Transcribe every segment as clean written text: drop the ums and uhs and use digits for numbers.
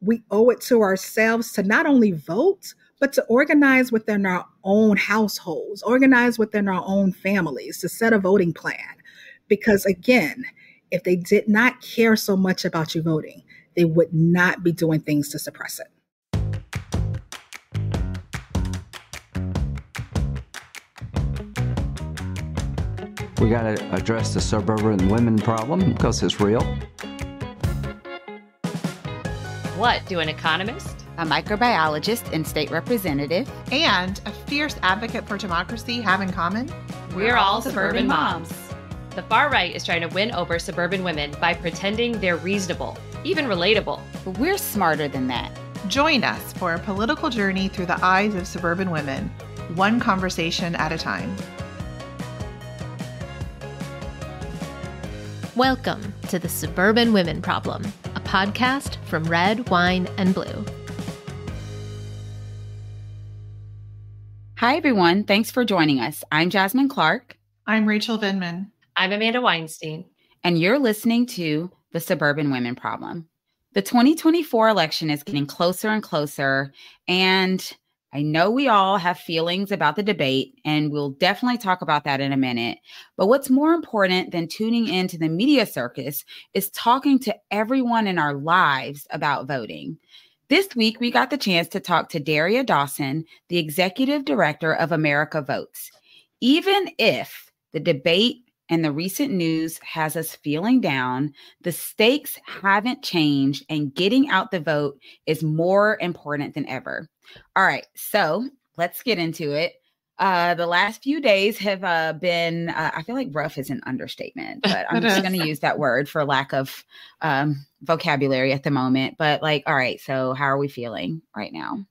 we owe it to ourselves to not only vote, but to organize within our own households, organize within our own families, to set a voting plan. Because again, if they did not care so much about you voting, they would not be doing things to suppress it. We got to address the suburban women problem because it's real. What do an economist, a microbiologist and state representative, and a fierce advocate for democracy have in common? We're all suburban moms. The far right is trying to win over suburban women by pretending they're reasonable, even relatable. But we're smarter than that. Join us for a political journey through the eyes of suburban women, one conversation at a time. Welcome to the Suburban Women Problem, a podcast from Red, Wine, and Blue. Hi, everyone. Thanks for joining us. I'm Jasmine Clark. I'm Rachel Vindman. I'm Amanda Weinstein. And you're listening to the Suburban Women Problem. The 2024 election is getting closer and closer, and I know we all have feelings about the debate, and we'll definitely talk about that in a minute. But what's more important than tuning into the media circus is talking to everyone in our lives about voting. This week, we got the chance to talk to Daria Dawson, the executive director of America Votes. Even if the debate and the recent news has us feeling down, the stakes haven't changed, and getting out the vote is more important than ever. All right, so let's get into it. The last few days have been, I feel like rough is an understatement, but I'm just going to use that word for lack of vocabulary at the moment. But all right, so how are we feeling right now?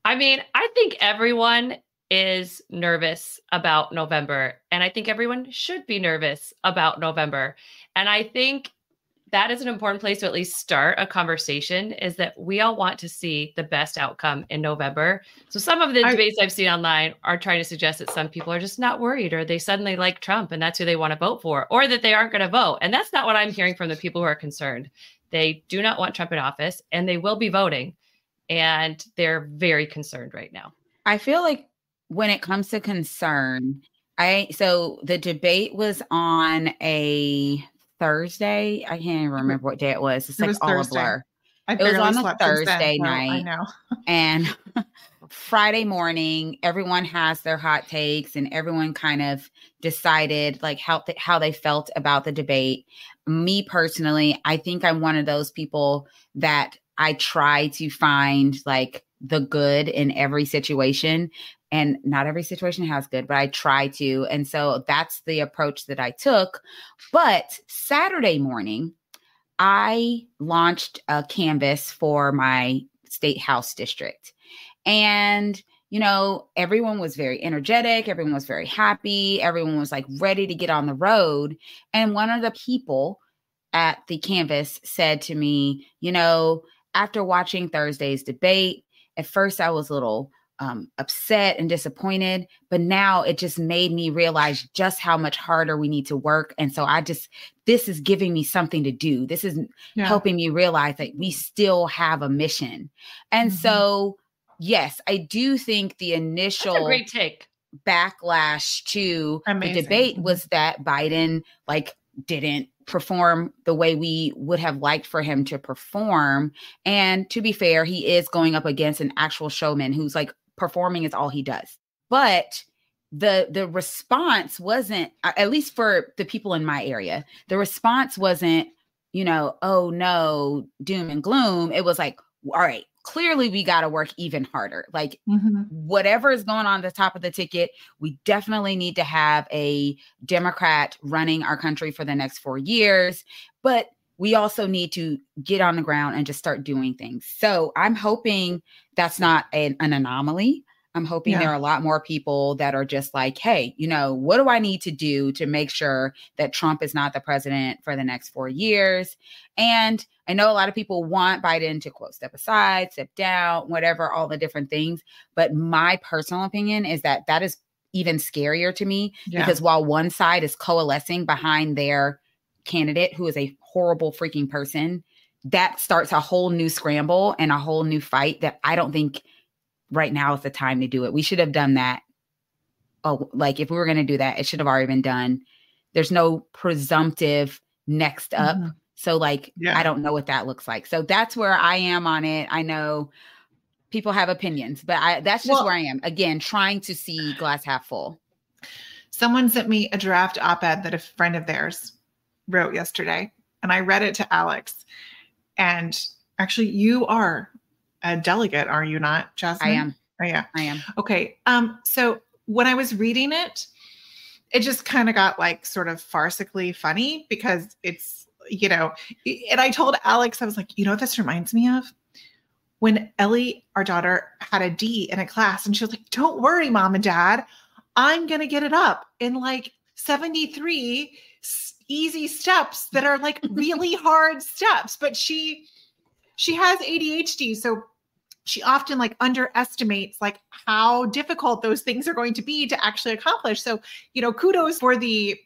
I mean, I think everyone is nervous about November, and I think everyone should be nervous about November. And I think that is an important place to at least start a conversation, is that we all want to see the best outcome in November. So some of the debates I've seen online are trying to suggest that some people are just not worried, or they suddenly like Trump and that's who they want to vote for, or that they aren't going to vote. And that's not what I'm hearing from the people who are concerned. They do not want Trump in office, and they will be voting, and they're very concerned right now. I feel like when it comes to concern, so the debate was on a Thursday. I can't even remember what day it was. It's all Thursday. A blur. It was on a Thursday night. I know. And Friday morning, everyone has their hot takes, and everyone kind of decided how they felt about the debate. Me personally, I think I'm one of those people that I try to find the good in every situation. And not every situation has good, but I try to. And so that's the approach that I took. But Saturday morning, I launched a canvas for my state house district. And, everyone was very energetic. Everyone was very happy. Everyone was ready to get on the road. And one of the people at the canvas said to me, after watching Thursday's debate, at first I was a little upset and disappointed, but now it just made me realize just how much harder we need to work. And so this is giving me something to do. This is helping me realize that we still have a mission. And so, yes, I do think the initial That's a great take. Backlash to the debate was that Biden didn't perform the way we would have liked for him to perform. And to be fair, he is going up against an actual showman who's performing is all he does. But the response wasn't, at least for the people in my area, the response wasn't, oh no, doom and gloom. It was all right, clearly we got to work even harder. Whatever is going on at the top of the ticket, we definitely need to have a Democrat running our country for the next 4 years. But we also need to get on the ground and just start doing things. So I'm hoping that's not an anomaly. I'm hoping there are a lot more people that are just hey, what do I need to do to make sure that Trump is not the president for the next 4 years? And I know a lot of people want Biden to, quote, step aside, step down, whatever, all the different things. But my personal opinion is that is even scarier to me because while one side is coalescing behind their candidate, who is a horrible freaking person, that starts a whole new scramble and a whole new fight that I don't think right now is the time to do it. We should have done that. Oh, like if we were going to do that, it should have already been done. There's no presumptive next up. Mm-hmm. So like, I don't know what that looks like. So that's where I am on it. I know people have opinions, but that's just where I am. Again, trying to see glass half full. Someone sent me a draft op-ed that a friend of theirs wrote yesterday, and I read it to Alex. And actually, you are a delegate, are you not, Jasmine? I am. Oh, yeah. I am. Okay. So when I was reading it, it just kind of got like sort of farcically funny because it's, you know, and I told Alex, I was like, you know what this reminds me of? When Ellie, our daughter, had a D in a class and she was like, don't worry, Mom and Dad, I'm going to get it up in like 73 easy steps that are like really hard steps. But she has ADHD. So she often like underestimates like how difficult those things are going to be to actually accomplish. So, you know, kudos for the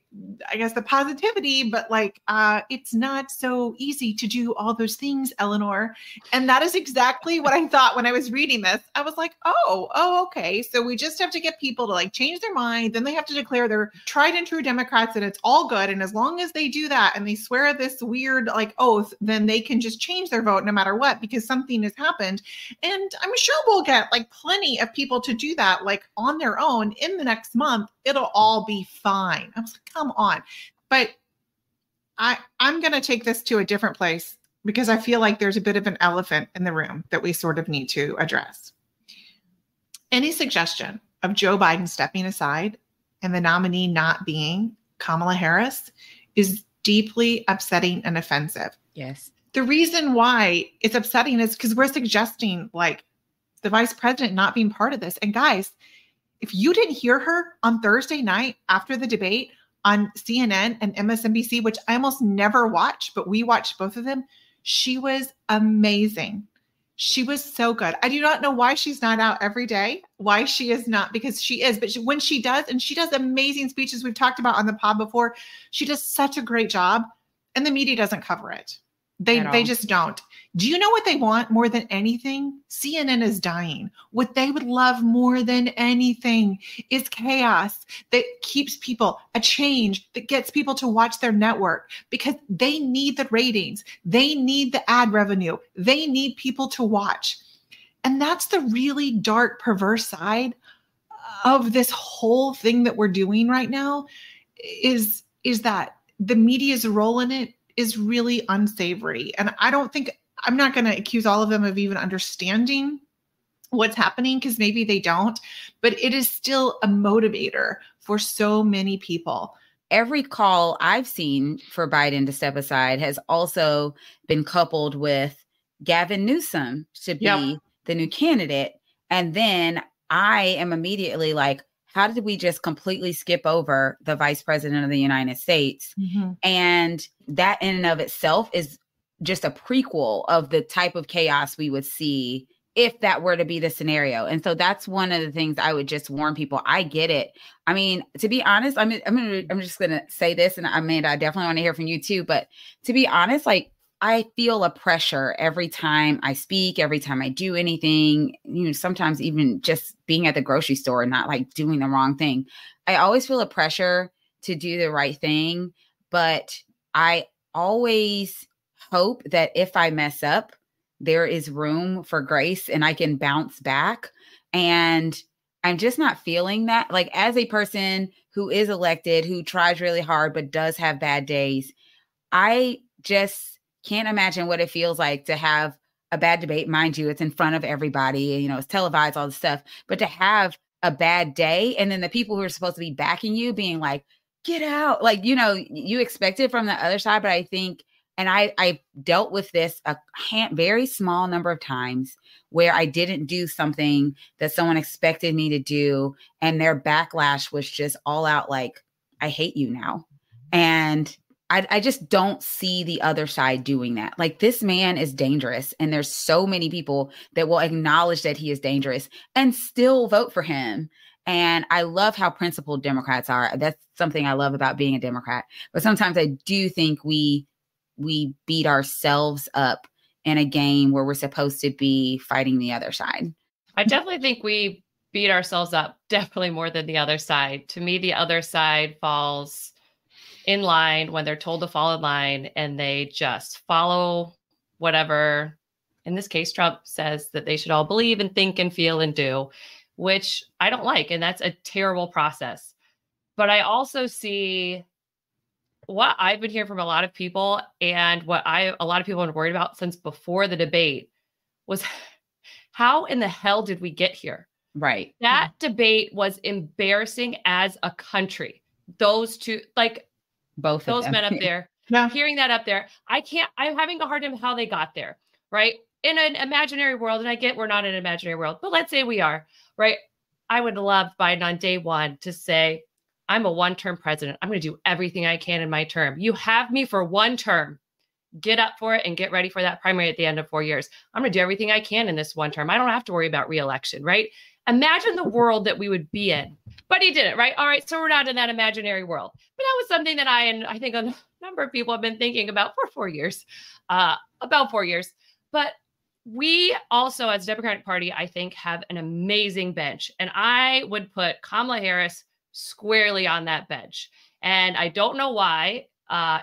positivity, but like, it's not so easy to do all those things, Eleanor. And that is exactly what I thought when I was reading this. I was like, oh, okay. So we just have to get people to like change their mind. Then they have to declare they're tried and true Democrats and it's all good. And as long as they do that and they swear this weird like oath, then they can just change their vote no matter what, because something has happened. And I'm sure we'll get like plenty of people to do that, like on their own in the next month. It'll all be fine. I was like, come on. But I'm going to take this to a different place because I feel like there's a bit of an elephant in the room that we sort of need to address. Any suggestion of Joe Biden stepping aside and the nominee not being Kamala Harris is deeply upsetting and offensive. Yes. The reason why it's upsetting is because we're suggesting like the vice president not being part of this. And guys, if you didn't hear her on Thursday night after the debate on CNN and MSNBC, which I almost never watch, but we watched both of them, she was amazing. She was so good. I do not know why she's not out every day, why she is not, because she is. But when she does, and she does amazing speeches we've talked about on the pod before, she does such a great job, and the media doesn't cover it. They just don't. Do you know what they want more than anything? CNN is dying. What they would love more than anything is chaos that keeps people, a change that gets people to watch their network because they need the ratings. They need the ad revenue. They need people to watch. And that's the really dark, perverse side of this whole thing that we're doing right now is that the media's role in it is really unsavory. And I'm not going to accuse all of them of even understanding what's happening because maybe they don't, but it is still a motivator for so many people. Every call I've seen for Biden to step aside has also been coupled with Gavin Newsom should be the new candidate. And then I am immediately like, how did we just completely skip over the vice president of the United States? Mm-hmm. And that in and of itself is just a prequel of the type of chaos we would see if that were to be the scenario. And so that's one of the things I would just warn people. I get it. I mean, to be honest, I'm just going to say this, and Amanda, I definitely want to hear from you too. But to be honest, like I feel a pressure every time I speak, every time I do anything, sometimes even just being at the grocery store and not like doing the wrong thing. I always feel a pressure to do the right thing, but I always hope that if I mess up, there is room for grace and I can bounce back. And I'm just not feeling that. Like as a person who is elected, who tries really hard, but does have bad days, I just can't imagine what it feels like to have a bad debate. Mind you, it's in front of everybody, it's televised, all this stuff, but to have a bad day and then the people who are supposed to be backing you being like, get out, like, you expect it from the other side. But I think, and I dealt with this a very small number of times where I didn't do something that someone expected me to do. And their backlash was just all out like, I hate you now. And I just don't see the other side doing that. Like this man is dangerous. And there's so many people that will acknowledge that he is dangerous and still vote for him. And I love how principled Democrats are. That's something I love about being a Democrat. But sometimes I do think we we beat ourselves up in a game where we're supposed to be fighting the other side. I definitely think we beat ourselves up definitely more than the other side. To me, the other side falls in line when they're told to fall in line, and they just follow whatever, in this case, Trump says that they should all believe and think and feel and do, which I don't like. And that's a terrible process. But I also see what I've been hearing from a lot of people, and what a lot of people have been worried about since before the debate was, how in the hell did we get here? Right. That debate was embarrassing as a country. Those two, like both those of them. men up there, hearing that up there, I'm having a hard time how they got there, right? In an imaginary world, and I get we're not in an imaginary world, but let's say we are, right? I would love Biden on day one to say, I'm a one-term president. I'm going to do everything I can in my term. You have me for one term. Get up for it and get ready for that primary at the end of 4 years. I'm going to do everything I can in this one term. I don't have to worry about re-election, right? Imagine the world that we would be in. But he didn't, right? All right, so we're not in that imaginary world. But that was something that I think a number of people have been thinking about for 4 years, about 4 years. But we also, as Democratic Party, I think, have an amazing bench. And I would put Kamala Harris squarely on that bench. And I don't know why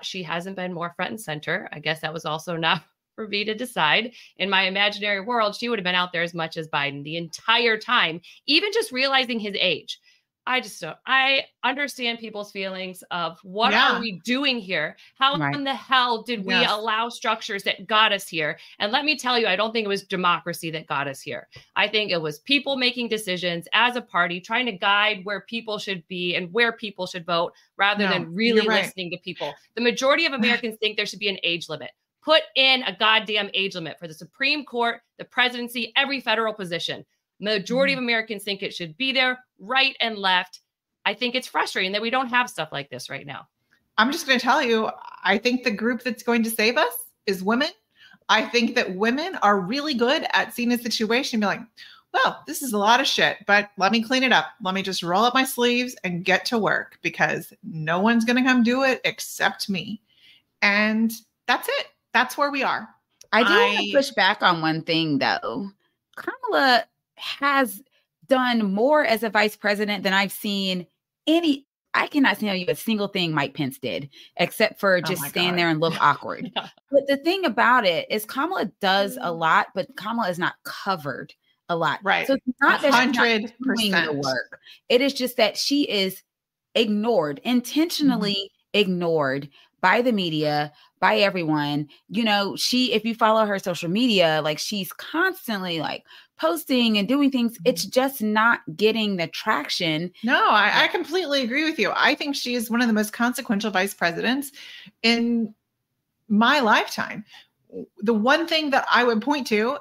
she hasn't been more front and center. I guess that was also not for me to decide. In my imaginary world, she would have been out there as much as Biden the entire time, even just realizing his age. I just don't. I understand people's feelings of what are we doing here? How in the hell did we allow structures that got us here? And let me tell you, I don't think it was democracy that got us here. I think it was people making decisions as a party, trying to guide where people should be and where people should vote, rather than really listening to people. The majority of Americans think there should be an age limit. Put in a goddamn age limit for the Supreme Court, the presidency, every federal position. Majority of Americans think it should be there, right and left. I think it's frustrating that we don't have stuff like this right now. I'm just going to tell you, I think the group that's going to save us is women. I think that women are really good at seeing a situation and be like, well, this is a lot of shit, but let me clean it up. Let me just roll up my sleeves and get to work, because no one's going to come do it except me. And that's it. That's where we are. I do want to push back on one thing, though. Kamala has done more as a vice president than I've seen any. I cannot tell you a single thing Mike Pence did, except for just stand there and look awkward. But the thing about it is Kamala does a lot, but Kamala is not covered a lot. Right. So it's not that 100%. She's not doing the work. It is just that she is ignored, intentionally ignored by the media, by everyone. You know, if you follow her social media, like she's constantly like posting and doing things. It's just not getting the traction. No, I completely agree with you. I think she is one of the most consequential vice presidents in my lifetime. The one thing that I would point to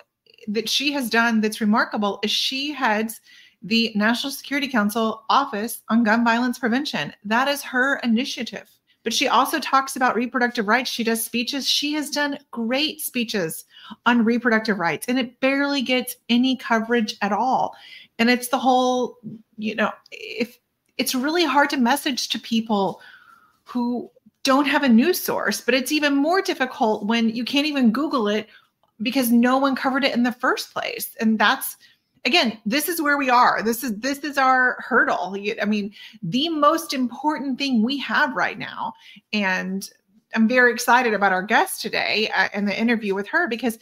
that she has done that's remarkable is she heads the National Security Council Office on Gun Violence Prevention. That is her initiative. But she also talks about reproductive rights. She does speeches. She has done great speeches on reproductive rights, and it barely gets any coverage at all. And it's the whole, if it's really hard to message to people who don't have a news source, but it's even more difficult when you can't even Google it because no one covered it in the first place. And that's, again, this is where we are. This is our hurdle. I mean, the most important thing we have right now. And I'm very excited about our guest today and the interview with her, because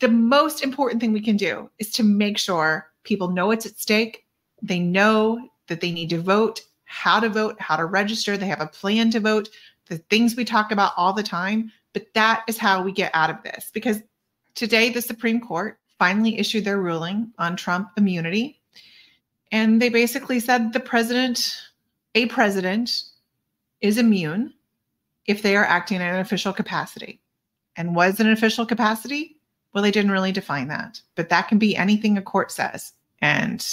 the most important thing we can do is to make sure people know what's at stake. They know that they need to vote, how to register. They have a plan to vote, the things we talk about all the time. But that is how we get out of this, because today the Supreme Court finally issued their ruling on Trump immunity. And they basically said a president is immune if they are acting in an official capacity. And was it an official capacity? Well, they didn't really define that, but that can be anything a court says. And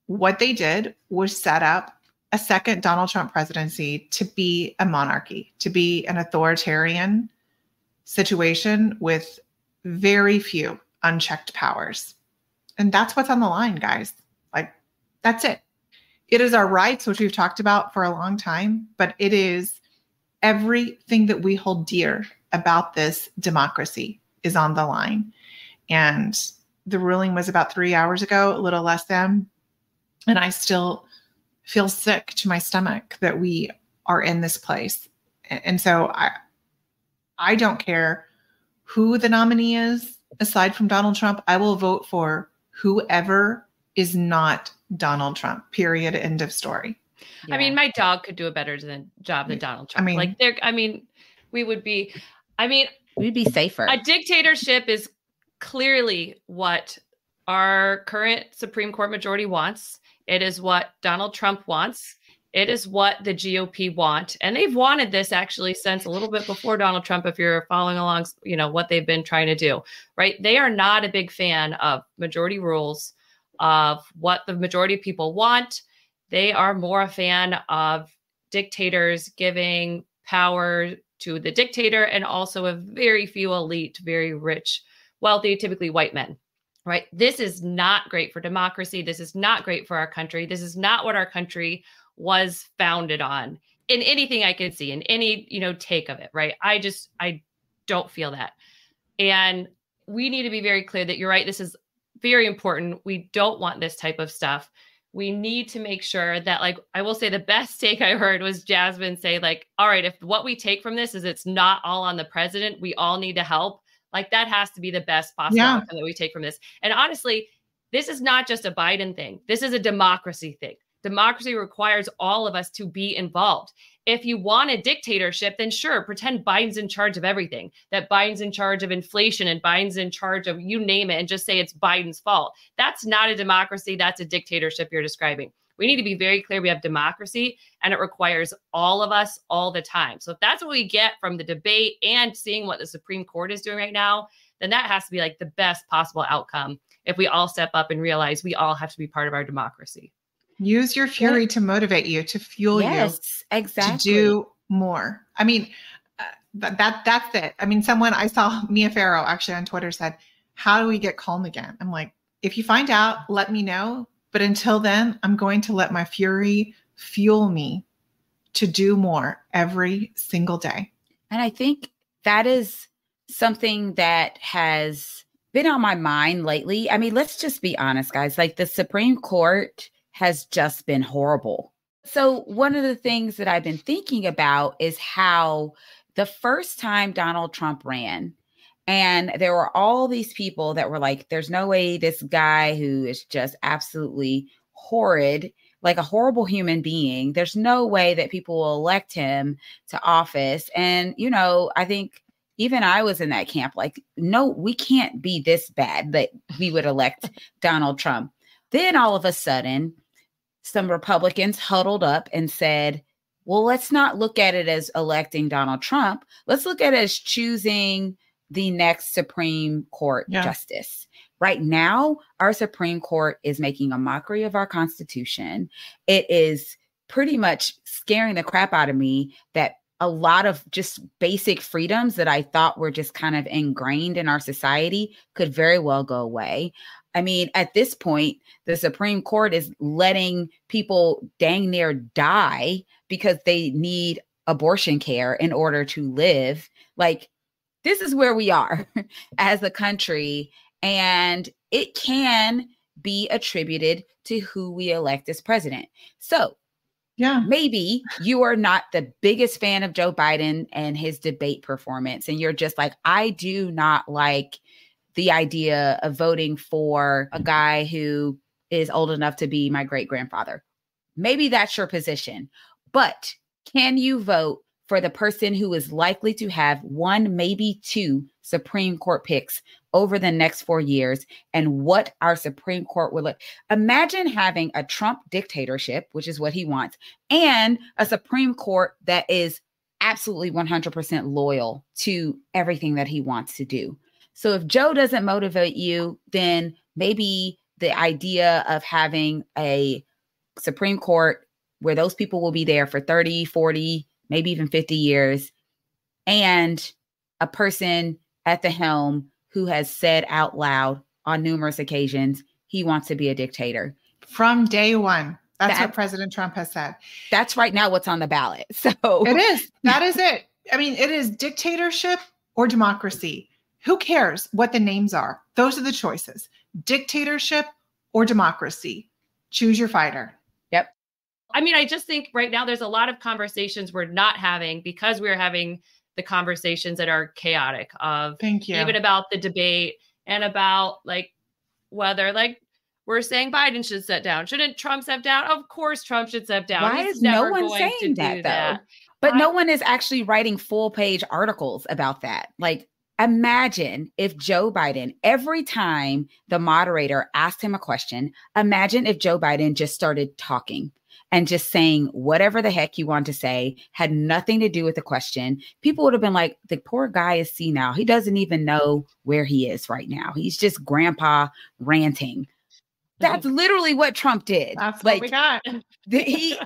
what they did was set up a second Donald Trump presidency to be a monarchy, to be an authoritarian situation with very few unchecked powers. And that's what's on the line, guys. Like, that's it. It is our rights, which we've talked about for a long time, but it is everything that we hold dear about this democracy is on the line. And the ruling was about 3 hours ago, a little less than. And I still feel sick to my stomach that we are in this place. And so I don't care who the nominee is aside from Donald Trump. I will vote for whoever is not Donald Trump, period, end of story. Yeah. I mean, my dog could do a better job than Donald Trump. We'd be safer. A dictatorship is clearly what our current Supreme Court majority wants. It is what Donald Trump wants. It is what the GOP want. And they've wanted this actually since a little bit before Donald Trump, if you're following along, what they've been trying to do, right? They are not a big fan of majority rules, of what the majority of people want. They are more a fan of dictators giving power to the dictator and also a very few elite, very rich, wealthy, typically white men, right? This is not great for democracy. This is not great for our country. This is not what our country was founded on in anything I could see, in any, take of it, right? I don't feel that. And we need to be very clear that you're right. This is very important. We don't want this type of stuff. We need to make sure that, I will say the best take I heard was Jasmine say, all right, if what we take from this is it's not all on the president, we all need to help. That has to be the best possible outcome that we take from this. And honestly, this is not just a Biden thing. This is a democracy thing. Democracy requires all of us to be involved. If you want a dictatorship, then sure, pretend Biden's in charge of everything, that Biden's in charge of inflation and Biden's in charge of you name it, and just say it's Biden's fault. That's not a democracy. That's a dictatorship you're describing. We need to be very clear. We have democracy and it requires all of us all the time. So if that's what we get from the debate and seeing what the Supreme Court is doing right now, then that has to be the best possible outcome if we all step up and realize we all have to be part of our democracy. Use your fury to motivate you, to fuel you exactly. to do more. I mean, that's it. I mean, I saw Mia Farrow actually on Twitter said, how do we get calm again? I'm like, if you find out, let me know. But until then, I'm going to let my fury fuel me to do more every single day. And I think that is something that has been on my mind lately. I mean, let's just be honest, guys. The Supreme Court has just been horrible. So one of the things that I've been thinking about is how the first time Donald Trump ran, and there were all these people that were like, there's no way this guy who is just absolutely horrid, a horrible human being, there's no way that people will elect him to office. And, I think even I was in that camp, no, we can't be this bad that we would elect Donald Trump. Then all of a sudden, some Republicans huddled up and said, well, let's not look at it as electing Donald Trump. Let's look at it as choosing the next Supreme Court justice. Right now, our Supreme Court is making a mockery of our Constitution. It is pretty much scaring the crap out of me that a lot of just basic freedoms that I thought were just kind of ingrained in our society could very well go away. I mean, at this point, the Supreme Court is letting people dang near die because they need abortion care in order to live. This is where we are as a country, and it can be attributed to who we elect as president. So maybe you are not the biggest fan of Joe Biden and his debate performance, and you're just I do not like the idea of voting for a guy who is old enough to be my great-grandfather. Maybe that's your position, but can you vote for the person who is likely to have one, maybe two Supreme Court picks over the next 4 years and what our Supreme Court would look? Imagine having a Trump dictatorship, which is what he wants, and a Supreme Court that is absolutely 100% loyal to everything that he wants to do. So if Joe doesn't motivate you, then maybe the idea of having a Supreme Court where those people will be there for 30, 40, maybe even 50 years, and a person at the helm who has said out loud on numerous occasions, he wants to be a dictator. From day one. That's what President Trump has said. That's right now what's on the ballot. So it is. That is it. I mean, it is dictatorship or democracy. Who cares what the names are? Those are the choices. Dictatorship or democracy. Choose your fighter. Yep. I mean, I just think right now there's a lot of conversations we're not having because we're having the conversations that are chaotic of Thank you. Even about the debate and about like whether like we're saying Biden should step down. Shouldn't Trump step down? Of course Trump should step down. Why He's is no never one going saying to that do though? that. But no one is actually writing full page articles about that. Like, imagine if Joe Biden, every time the moderator asked him a question, imagine if Joe Biden just started talking and just saying whatever the heck he wanted to say, had nothing to do with the question. People would have been like, the poor guy is senile. He doesn't even know where he is right now. He's just grandpa ranting. That's literally what Trump did. That's like, what we got.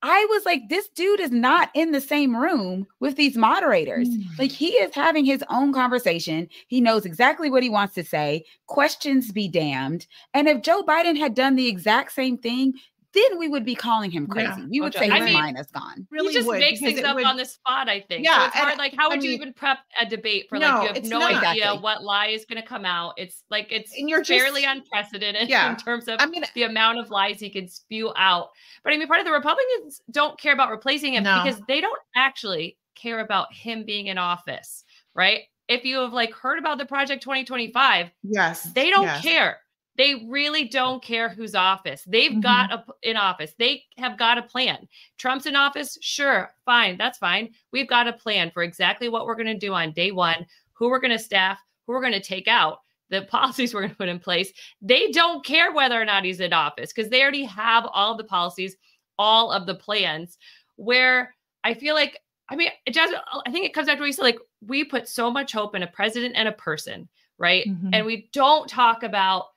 I was like, this dude is not in the same room with these moderators. Like, he is having his own conversation. He knows exactly what he wants to say. Questions be damned. And if Joe Biden had done the exact same thing, then we would be calling him crazy. Yeah. We would say his mind is gone. Really he just would, makes because things it up would- on the spot, I think. Yeah, So it's hard. and Like, how would I you mean- even prep a debate for No, like, you have it's no not. idea Exactly. what lie is going to come out. It's like, it's And you're just- fairly unprecedented Yeah. in terms of I mean- the amount of lies he can spew out. But I mean, part of the Republicans don't care about replacing him No. because they don't actually care about him being in office, right? If you have like heard about the Project 2025, Yes. they don't yes. care. They really don't care who's office. They've got in office. They have got a plan. Trump's in office. Sure. Fine. That's fine. We've got a plan for exactly what we're going to do on day one, who we're going to staff, who we're going to take out, the policies we're going to put in place. They don't care whether or not he's in office because they already have all the policies, all of the plans, where I feel like, I mean, Jasmine, I think it comes back to what you said, like, we put so much hope in a president and a person, right? And we don't talk about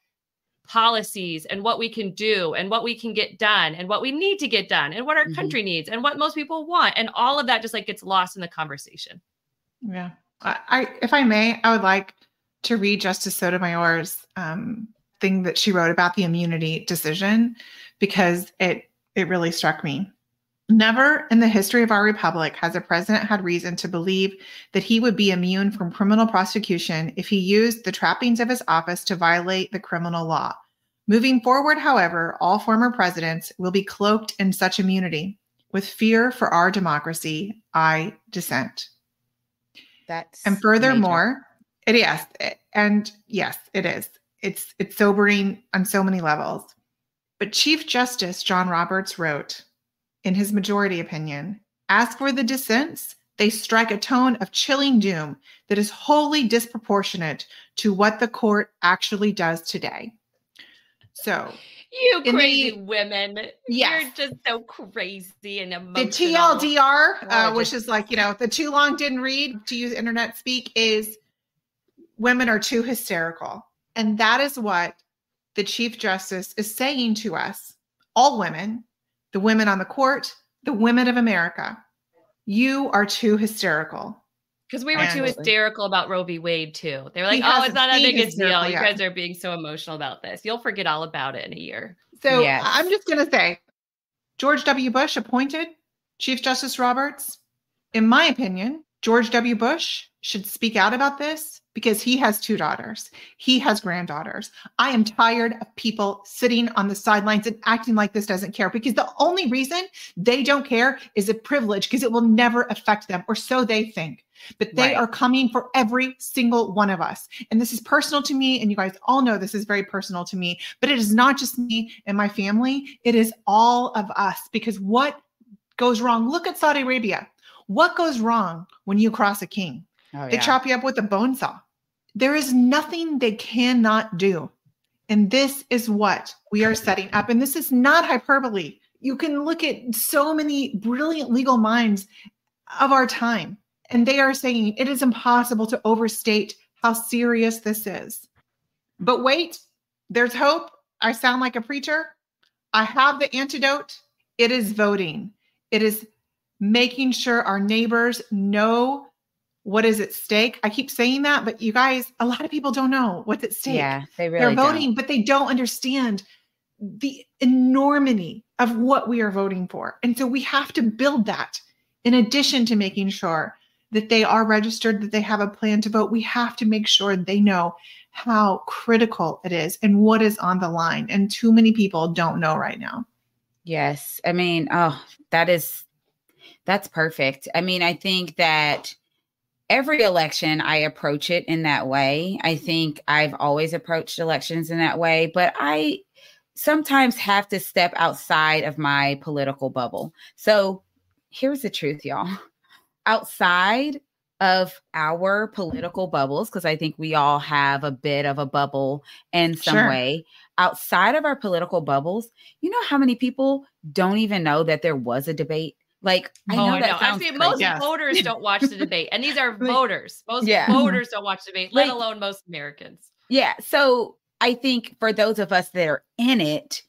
policies and what we can do and what we can get done and what we need to get done and what our country needs and what most people want. And all of that just like gets lost in the conversation. Yeah. I if I may, I would like to read Justice Sotomayor's thing that she wrote about the immunity decision, because it really struck me. Never in the history of our republic has a president had reason to believe that he would be immune from criminal prosecution if he used the trappings of his office to violate the criminal law. Moving forward, however, all former presidents will be cloaked in such immunity. With fear for our democracy, I dissent. And furthermore, it is. And yes, it is. It's sobering on so many levels. But Chief Justice John Roberts wrote, in his majority opinion, as for the dissents, they strike a tone of chilling doom that is wholly disproportionate to what the court actually does today. So, you crazy women, you're just so crazy and emotional. The TLDR, which is like, the too long didn't read, to use internet speak, is women are too hysterical. And that is what the Chief Justice is saying to us, all women, the women on the court, the women of America. You are too hysterical. Because we were too hysterical about Roe v. Wade too. They were like, oh, it's not that big a deal. You guys are being so emotional about this. You'll forget all about it in a year. So I'm just going to say, George W. Bush appointed Chief Justice Roberts. In my opinion, George W. Bush should speak out about this because he has 2 daughters. He has granddaughters. I am tired of people sitting on the sidelines and acting like this doesn't care, because the only reason they don't care is a privilege, because it will never affect them, or so they think. But they are coming for every single one of us. And this is personal to me. And you guys all know this is very personal to me, but it is not just me and my family. It is all of us, because what goes wrong? Look at Saudi Arabia. What goes wrong when you cross a king? They chop you up with a bone saw. There is nothing they cannot do. And this is what we are setting up. And this is not hyperbole. You can look at so many brilliant legal minds of our time, and they are saying it is impossible to overstate how serious this is. But wait, there's hope. I sound like a preacher. I have the antidote. It is voting. It is making sure our neighbors know what is at stake. I keep saying that, but you guys, a lot of people don't know what's at stake. Yeah, they're voting, but they don't understand the enormity of what we are voting for. And so we have to build that in addition to making sure that they are registered, that they have a plan to vote. We have to make sure they know how critical it is and what is on the line. And too many people don't know right now. Yes. I mean, that's perfect. I mean, I think that every election, I approach it in that way. I think I've always approached elections in that way, but I sometimes have to step outside of my political bubble. So here's the truth, y'all. Outside of our political bubbles, because I think we all have a bit of a bubble in some way, outside of our political bubbles, you know how many people don't even know that there was a debate? Like, I know that sounds crazy. Most voters don't watch the debate, and these are voters. Most voters don't watch the debate, let alone most Americans. Yeah. So I think for those of us that are in it,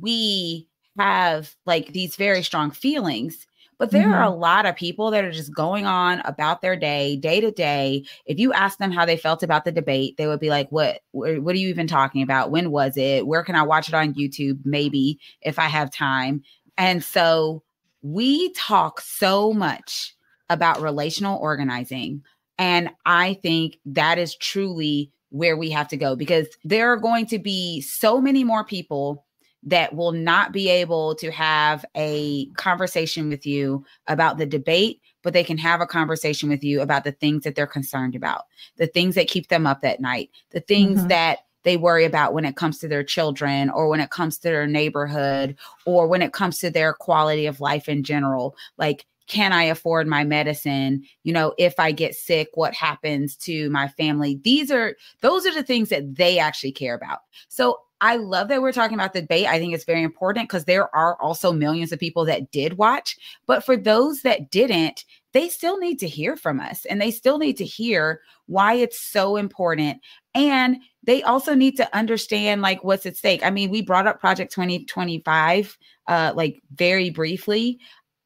we have like these very strong feelings. But there are a lot of people that are just going on about their day to day. If you ask them how they felt about the debate, they would be like, what are you even talking about? When was it? Where can I watch it on YouTube? Maybe if I have time. And so we talk so much about relational organizing. And I think that is truly where we have to go, because there are going to be so many more people that will not be able to have a conversation with you about the debate, but they can have a conversation with you about the things that they're concerned about, the things that keep them up at night, the things that they worry about when it comes to their children, or when it comes to their neighborhood, or when it comes to their quality of life in general. Like, can I afford my medicine? You know, if I get sick, what happens to my family? Those are the things that they actually care about. So I love that we're talking about the debate. I think it's very important because there are also millions of people that did watch. But for those that didn't, they still need to hear from us, and they still need to hear why it's so important. And they also need to understand like what's at stake. I mean, we brought up Project 2025 like very briefly.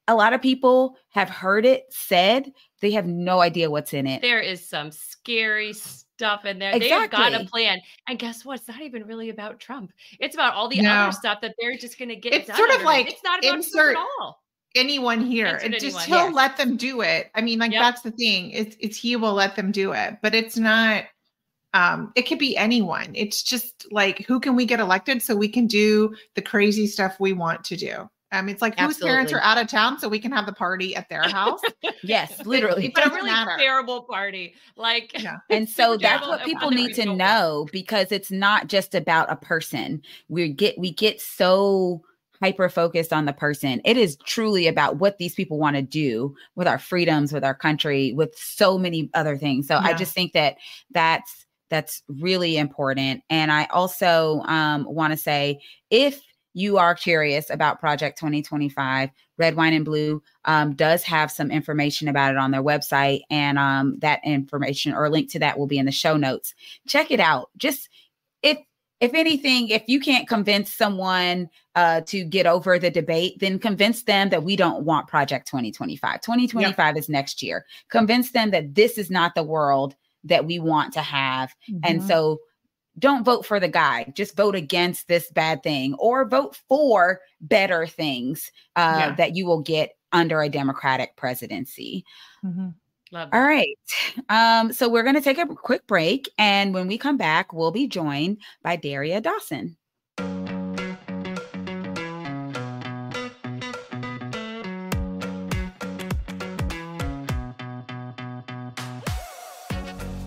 A lot of people have heard it said. They have no idea what's in it. There is some scary stuff in there. Exactly. They've got a plan. And guess what? It's not even really about Trump. It's about all the other stuff that they're just going to get done. It's sort of like, it's not about Trump at all. Anyone here. He'll let them do it. I mean, like, that's the thing. It's he will let them do it. But it's not, it could be anyone. It's just like, who can we get elected so we can do the crazy stuff we want to do? It's like, whose parents are out of town so we can have the party at their house. Yes, literally. But a really terrible party. Like, and so that's what people need to know, because it's not just about a person. We get so hyper focused on the person. It is truly about what these people want to do with our freedoms, with our country, with so many other things. So I just think that that's really important. And I also want to say, if you are curious about Project 2025, Red, Wine, and Blue does have some information about it on their website. And that information or link to that will be in the show notes. Check it out. Just if anything, if you can't convince someone to get over the debate, then convince them that we don't want Project 2025. 2025 is next year. Convince them that this is not the world that we want to have. And so don't vote for the guy. Just vote against this bad thing, or vote for better things that you will get under a Democratic presidency. Love All right. So we're going to take a quick break. And when we come back, we'll be joined by Daria Dawson.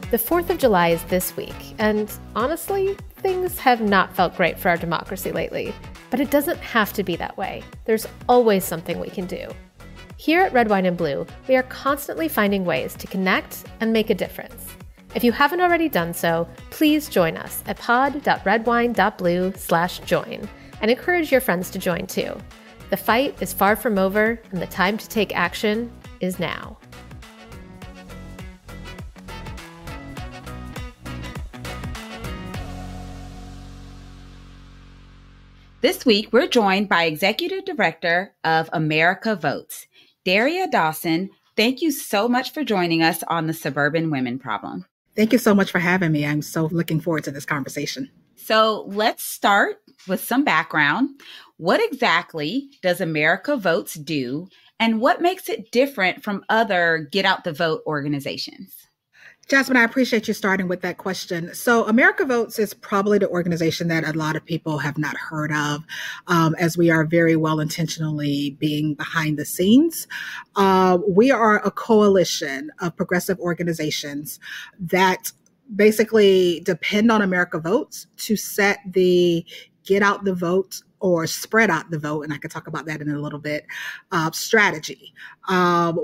The 4th of July is this week, and honestly, things have not felt great for our democracy lately. But it doesn't have to be that way. There's always something we can do. Here at Red, Wine, and Blue, we are constantly finding ways to connect and make a difference. If you haven't already done so, please join us at pod.redwine.blue/join and encourage your friends to join too. The fight is far from over, and the time to take action is now. This week, we're joined by Executive Director of America Votes, Daria Dawson. Thank you so much for joining us on the Suburban Women Problem. Thank you so much for having me. I'm so looking forward to this conversation. So let's start with some background. What exactly does America Votes do, And what makes it different from other get out the vote organizations? Jasmine, I appreciate you starting with that question. So America Votes is probably the organization that a lot of people have not heard of, as we are very well intentionally being behind the scenes. We are a coalition of progressive organizations that basically depend on America Votes to set the get out the vote or spread out the vote, and I can talk about that in a little bit, strategy.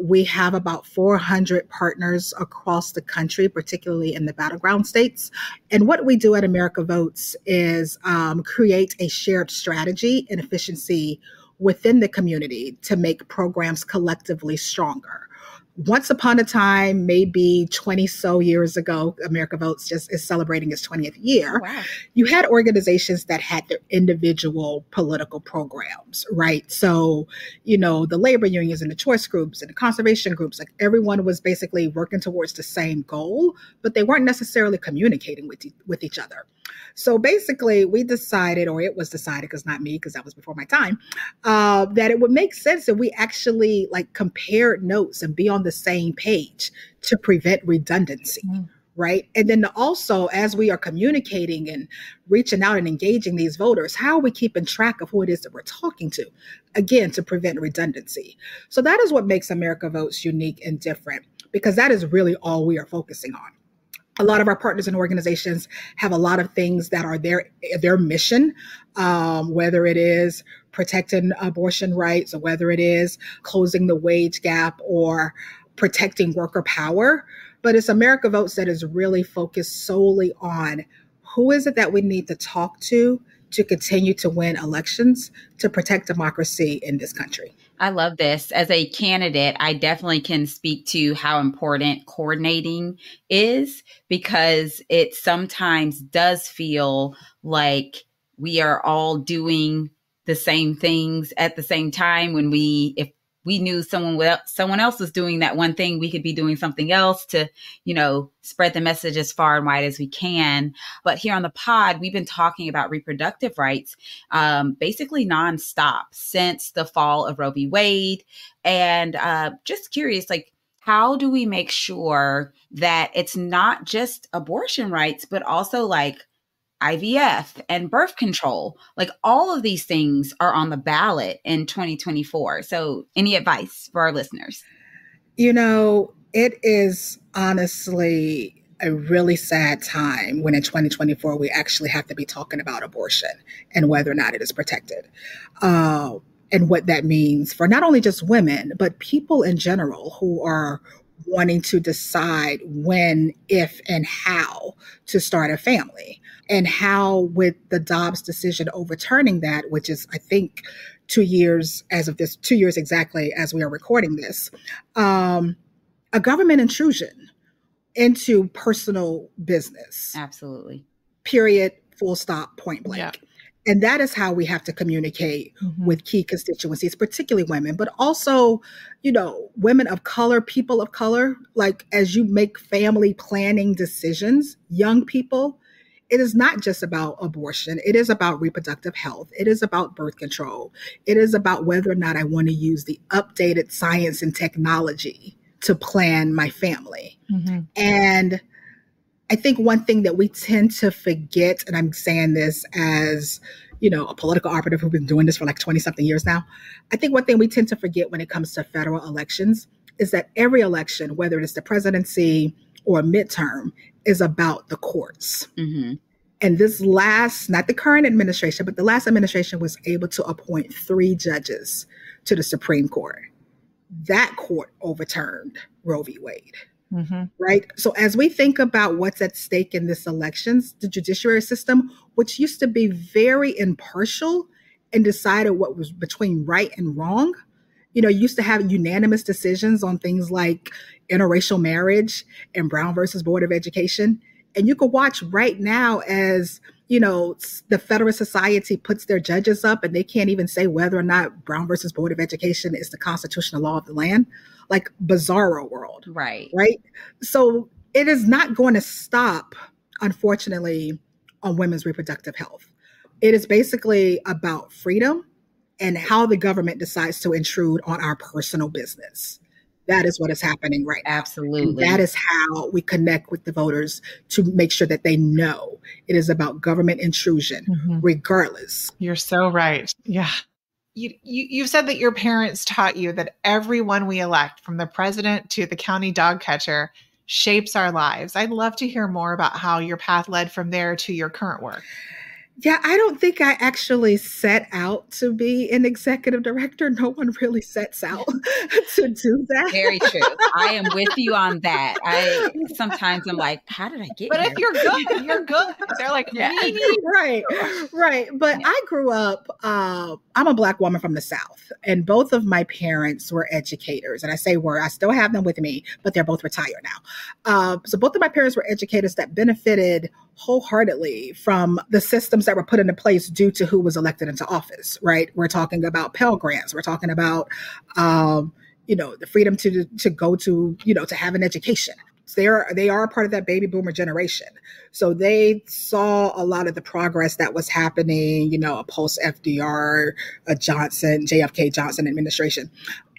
We have about 400 partners across the country, particularly in the battleground states. And what we do at America Votes is create a shared strategy and efficiency within the community to make programs collectively stronger. Once upon a time, maybe 20 so years ago, America Votes just is celebrating its 20th year. Oh, wow. You had organizations that had their individual political programs, right? So, the labor unions and the choice groups and the conservation groups, like everyone was basically working towards the same goal, but they weren't necessarily communicating with each other. So basically, we decided, or it was decided, because not me, because that was before my time, that it would make sense if we actually compared notes and be on the same page to prevent redundancy, right? And then also, as we are communicating and reaching out and engaging these voters, how are we keeping track of who it is that we're talking to? Again, to prevent redundancy. So that is what makes America Votes unique and different, because that is really all we are focusing on. A lot of our partners and organizations have a lot of things that are their mission, whether it is protecting abortion rights or whether it is closing the wage gap or protecting worker power. But it's America Votes that is really focused solely on who is it that we need to talk to continue to win elections, to protect democracy in this country. I love this. As a candidate, I definitely can speak to how important coordinating is, because it sometimes does feel like we are all doing the same things at the same time. If we knew someone else was doing that one thing, we could be doing something else to, spread the message as far and wide as we can. But here on the pod, we've been talking about reproductive rights, basically nonstop since the fall of Roe v. Wade. And just curious, how do we make sure that it's not just abortion rights, but also IVF and birth control? All of these things are on the ballot in 2024. So any advice for our listeners? It is honestly a really sad time when in 2024, we actually have to be talking about abortion and whether or not it is protected. And what that means for not only just women, but people in general who are wanting to decide when, if, and how to start a family. And how, with the Dobbs decision overturning that, which is, I think, 2 years exactly as we are recording this, a government intrusion into personal business. Absolutely. Period, full stop, point blank. Yeah. And that is how we have to communicate with key constituencies, particularly women, but also, women of color, people of color. As you make family planning decisions, young people, it is not just about abortion. It is about reproductive health. It is about birth control. It is about whether or not I want to use the updated science and technology to plan my family. And I think one thing that we tend to forget, and I'm saying this as, a political operative who's been doing this for 20 something years now. I think one thing we tend to forget when it comes to federal elections is that every election, whether it's the presidency or a midterm, is about the courts. And this not the current administration, but the last administration was able to appoint 3 judges to the Supreme Court. That court overturned Roe v. Wade. Right? So as we think about what's at stake in this elections, the judiciary system, which used to be very impartial and decided what was between right and wrong, used to have unanimous decisions on things like interracial marriage and Brown versus Board of Education. And you could watch right now as, the Federalist Society puts their judges up and they can't even say whether or not Brown versus Board of Education is the constitutional law of the land. Bizarro world. Right. Right. So it is not going to stop, unfortunately, on women's reproductive health. It is basically about freedom and how the government decides to intrude on our personal business. That is what is happening right now. Absolutely. And that is how we connect with the voters to make sure that they know it is about government intrusion, regardless. You're so right. Yeah. You've said that your parents taught you that everyone we elect, from the president to the county dog catcher, shapes our lives. I'd love to hear more about how your path led from there to your current work. Yeah, I don't think I actually set out to be an executive director. No one really sets out to do that. Very true. I am with you on that. Sometimes I'm like, how did I get but here? If you're good, you're good. They're like, right. But I grew up, I'm a Black woman from the South, and both of my parents were educators. And I say were, I still have them with me, but they're both retired now. So both of my parents were educators that benefited wholeheartedly from the systems that were put into place due to who was elected into office, right? We're talking about Pell Grants. We're talking about, the freedom to go to, to have an education. So they are part of that baby boomer generation. So they saw a lot of the progress that was happening, a post FDR, JFK Johnson administration.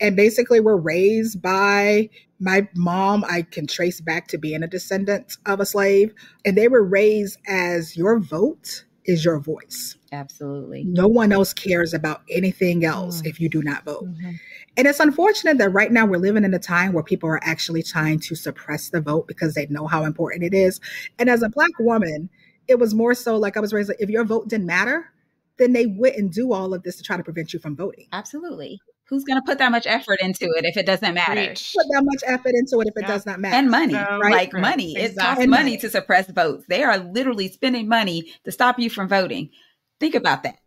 And basically were raised by my mom. I can trace back to being a descendant of a slave. And they were raised as your vote is your voice. Absolutely. No one else cares about anything else if you do not vote. And it's unfortunate that right now we're living in a time where people are actually trying to suppress the vote because they know how important it is. And as a Black woman, it was more so like I was raised, like, if your vote didn't matter, then they wouldn't do all of this to try to prevent you from voting. Absolutely. Who's going to put that much effort into it if it doesn't matter? Put that much effort into it if it does not matter. And money, right? Money. Exactly. It costs money to suppress votes. They are literally spending money to stop you from voting. Think about that.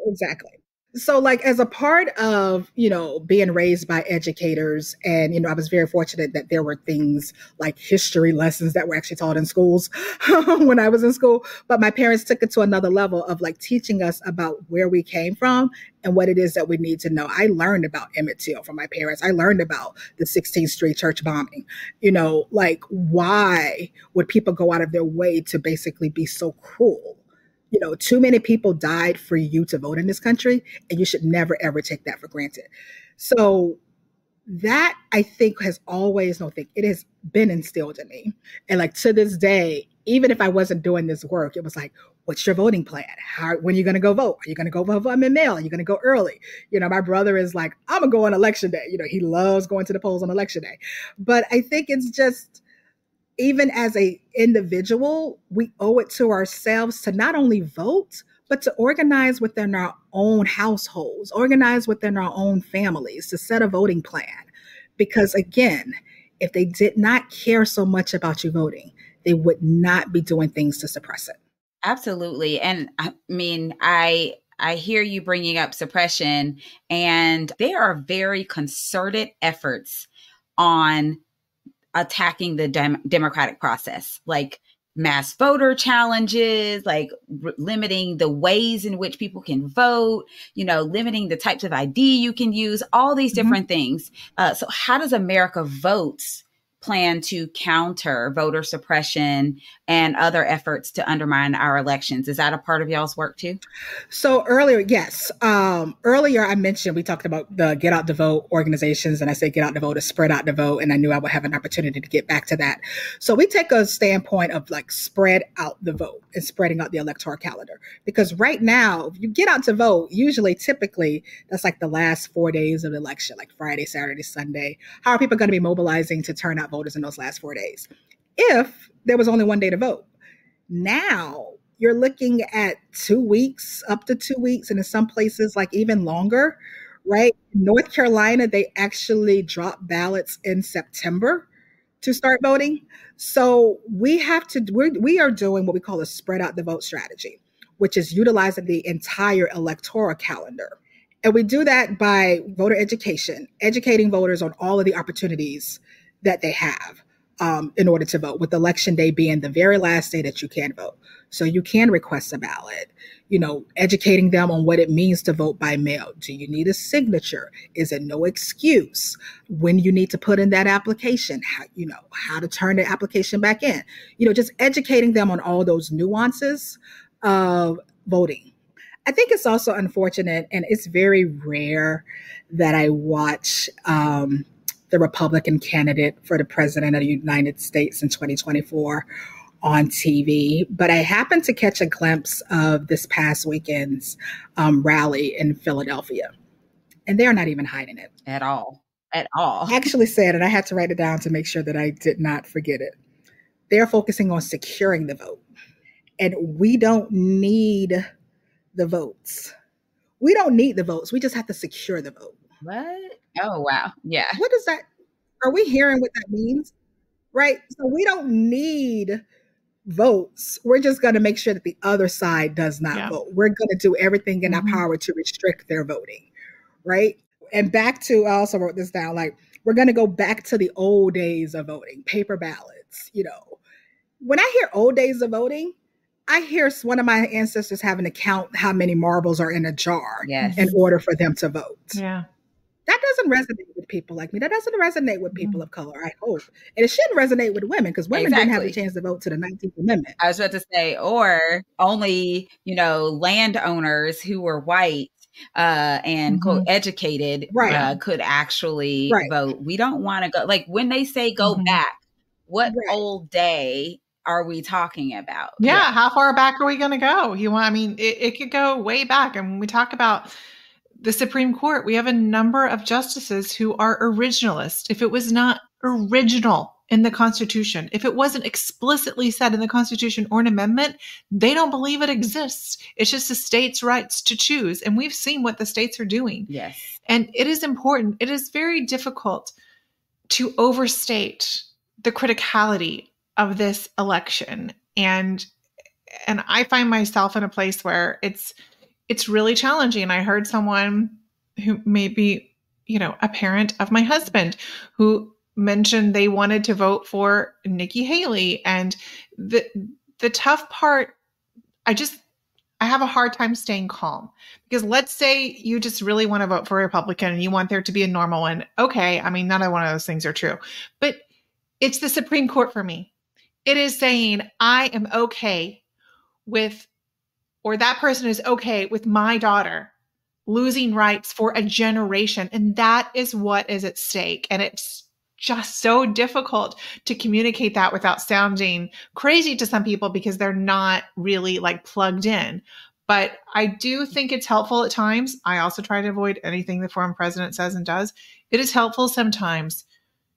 Exactly. So like as a part of, being raised by educators and, I was very fortunate that there were things like history lessons that were actually taught in schools when I was in school. But my parents took it to another level of like teaching us about where we came from and what it is that we need to know. I learned about Emmett Till from my parents. I learned about the 16th Street church bombing, like why would people go out of their way to basically be so cruel? Too many people died for you to vote in this country, and you should never, ever take that for granted. So that I think has it has been instilled in me. And like to this day, even if I wasn't doing this work, it was like, what's your voting plan? When are you going to go vote? Are you going to go vote in mail? Are you going to go early? My brother is like, I'm going to go on election day. He loves going to the polls on election day. But I think it's just, even as a individual, we owe it to ourselves to not only vote, but to organize within our own households, organize within our own families, to set a voting plan. Because again, if they did not care so much about you voting, they would not be doing things to suppress it. Absolutely. And I mean, I hear you bringing up suppression, and there are very concerted efforts on attacking the democratic process, like mass voter challenges, like limiting the ways in which people can vote, limiting the types of ID you can use, all these different things. So how does America Votes plan to counter voter suppression and other efforts to undermine our elections? Is that a part of y'all's work too? So earlier, yes. Earlier I mentioned, we talked about the Get Out the Vote organizations, and I say Get Out the Vote is spread out the vote. And I knew I would have an opportunity to get back to that. So we take a standpoint of like spread out the vote and spreading out the electoral calendar. Because right now, if you get out to vote, typically, that's like the last 4 days of the election, like Friday, Saturday, Sunday. How are people going to be mobilizing to turn out voters in those last 4 days? If there was only one day to vote. Now you're looking at 2 weeks, up to 2 weeks, and in some places like even longer, right? In North Carolina, they actually drop ballots in September to start voting. So we are doing what we call a spread out the vote strategy, which is utilizing the entire electoral calendar. And we do that by voter education, educating voters on all of the opportunities that they have in order to vote, with election day being the very last day that you can vote. So you can request a ballot, educating them on what it means to vote by mail. Do you need a signature? Is it no excuse? When you need to put in that application, how to turn the application back in, just educating them on all those nuances of voting. I think it's also unfortunate, and it's very rare that I watch the Republican candidate for the president of the United States in 2024 on TV. But I happened to catch a glimpse of this past weekend's rally in Philadelphia. And they're not even hiding it. At all. At all. I actually said, and I had to write it down to make sure that I did not forget it. They're focusing on securing the vote. And we don't need the votes. We don't need the votes. We just have to secure the vote. What? Oh, wow. Yeah. What is that? Are we hearing what that means? Right? So we don't need votes. We're just going to make sure that the other side does not vote. We're going to do everything in our power to restrict their voting. Right? And back to, I also wrote this down, like, we're going to go back to the old days of voting, paper ballots. You know, when I hear old days of voting, I hear one of my ancestors having to count how many marbles are in a jar in order for them to vote. Yeah. That doesn't resonate with people like me. That doesn't resonate with people of color, I hope. And it shouldn't resonate with women because women didn't have the chance to vote to the 19th Amendment. I was about to say, or only, landowners who were white and quote educated could actually vote. We don't want to go, like when they say go back, what old day are we talking about? Yeah. How far back are we going to go? It could go way back. And when we talk about the Supreme Court, we have a number of justices who are originalists. If it was not original in the Constitution, if it wasn't explicitly said in the Constitution or an amendment, they don't believe it exists. It's just the state's rights to choose. And we've seen what the states are doing. Yes. And it is important. It is very difficult to overstate the criticality of this election. And I find myself in a place where it's really challenging. I heard someone who may be, a parent of my husband who mentioned they wanted to vote for Nikki Haley. And the tough part, I have a hard time staying calm because let's say you just really want to vote for a Republican and you want there to be a normal one. Okay. None of one of those things are true, but it's the Supreme Court for me. It is saying I am okay with, or that person is okay with my daughter losing rights for a generation. And that is what is at stake. And it's just so difficult to communicate that without sounding crazy to some people because they're not really like plugged in. But I do think it's helpful at times. I also try to avoid anything the former president says and does. It is helpful sometimes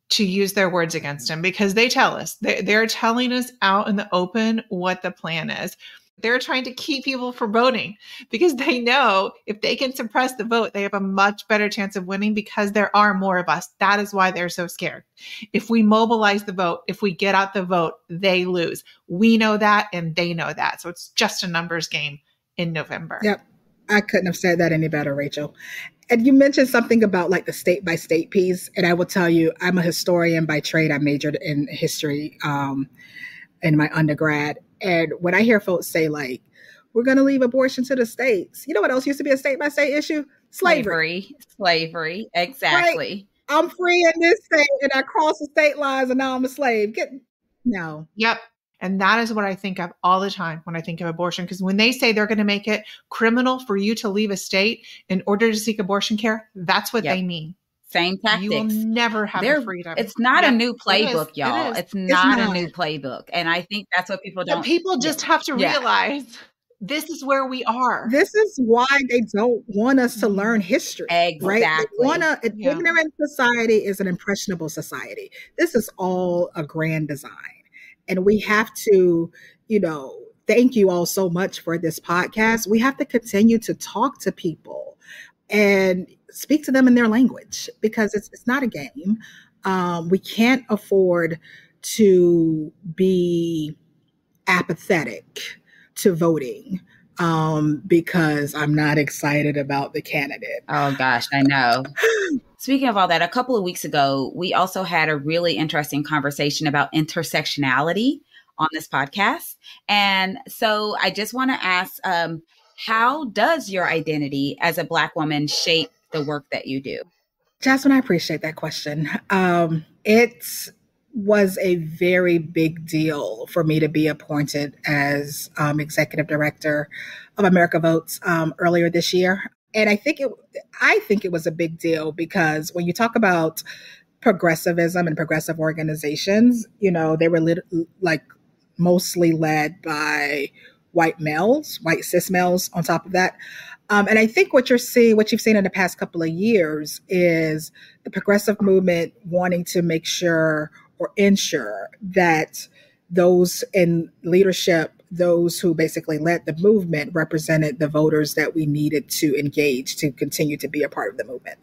to use their words against him because they tell us, they're telling us out in the open what the plan is. They're trying to keep people from voting because they know if they can suppress the vote, they have a much better chance of winning because there are more of us. That is why they're so scared. If we mobilize the vote, if we get out the vote, they lose. We know that and they know that. So it's just a numbers game in November. Yep. I couldn't have said that any better, Rachel. And you mentioned something about like the state by state piece. And I will tell you, I'm a historian by trade. I majored in history in my undergrad. And when I hear folks say like, we're going to leave abortion to the states, you know what else used to be a state by state issue? Slavery. Exactly. Right? I'm free in this state and I cross the state lines and now I'm a slave. No. Yep. And that is what I think of all the time when I think of abortion. Because when they say they're going to make it criminal for you to leave a state in order to seek abortion care, that's what they mean. Same tactics. You will never have freedom. It's not a new playbook, y'all. It's not a new playbook. And I think that's what people don't. But people just have to realize this is where we are. This is why they don't want us to learn history. Exactly. Right? An ignorant society is an impressionable society. This is all a grand design. And we have to, thank you all so much for this podcast. We have to continue to talk to people and speak to them in their language because it's not a game. We can't afford to be apathetic to voting because I'm not excited about the candidate. Oh, gosh, I know. Speaking of all that, a couple of weeks ago, we also had a really interesting conversation about intersectionality on this podcast. And so I just want to ask, how does your identity as a Black woman shape the work that you do? Jasmine, I appreciate that question. It's was a very big deal for me to be appointed as executive director of America Votes earlier this year. And I think it was a big deal because when you talk about progressivism and progressive organizations, they were mostly led by white males, white cis males on top of that. And I think what you've seen in the past couple of years is the progressive movement wanting to make sure or ensure that those in leadership, those who basically led the movement, represented the voters that we needed to engage to continue to be a part of the movement,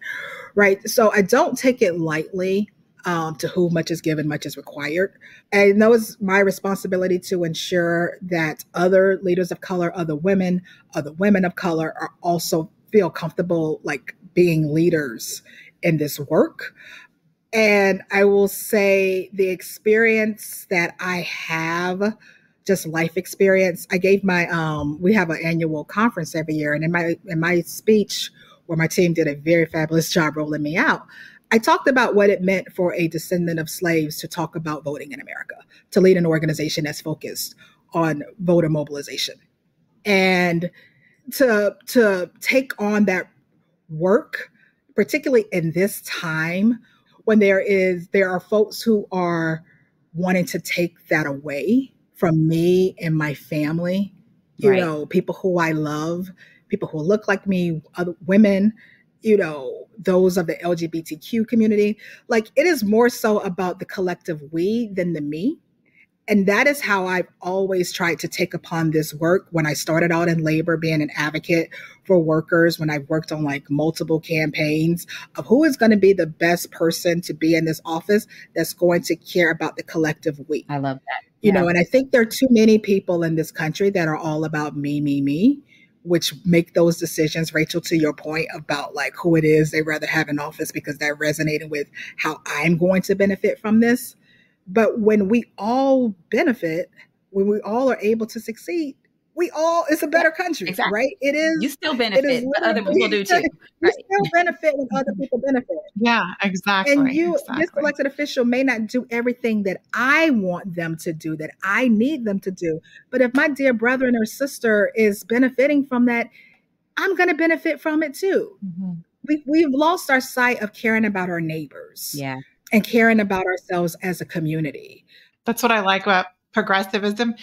right? So I don't take it lightly. To whom much is given, much is required. I know it's my responsibility to ensure that other leaders of color, other women of color are also feel comfortable being leaders in this work. And I will say the experience that I have, just life experience. I gave we have an annual conference every year. And in my speech, where my team did a very fabulous job rolling me out, I talked about what it meant for a descendant of slaves to talk about voting in America, to lead an organization that's focused on voter mobilization. And to take on that work, particularly in this time when there are folks who are wanting to take that away from me and my family, people who I love, people who look like me, other women, those of the LGBTQ community. It is more so about the collective we than the me. And that is how I've always tried to take upon this work. When I started out in labor, being an advocate for workers, when I worked on multiple campaigns of who is going to be the best person to be in this office that's going to care about the collective we. I love that. And I think there are too many people in this country that are all about me, which make those decisions, Rachel, to your point about who it is they rather have in office because that resonated with how I'm going to benefit from this. But when we all benefit, when we all are able to succeed, it's a better country, exactly. Right? It is. You still benefit, but other people do too. You still benefit when other people benefit. Yeah, exactly. And this elected official may not do everything that I want them to do, that I need them to do. But if my dear brother or sister is benefiting from that, I'm going to benefit from it too. Mm-hmm. We've lost our sight of caring about our neighbors. Yeah. And caring about ourselves as a community. That's what I like about progressivism.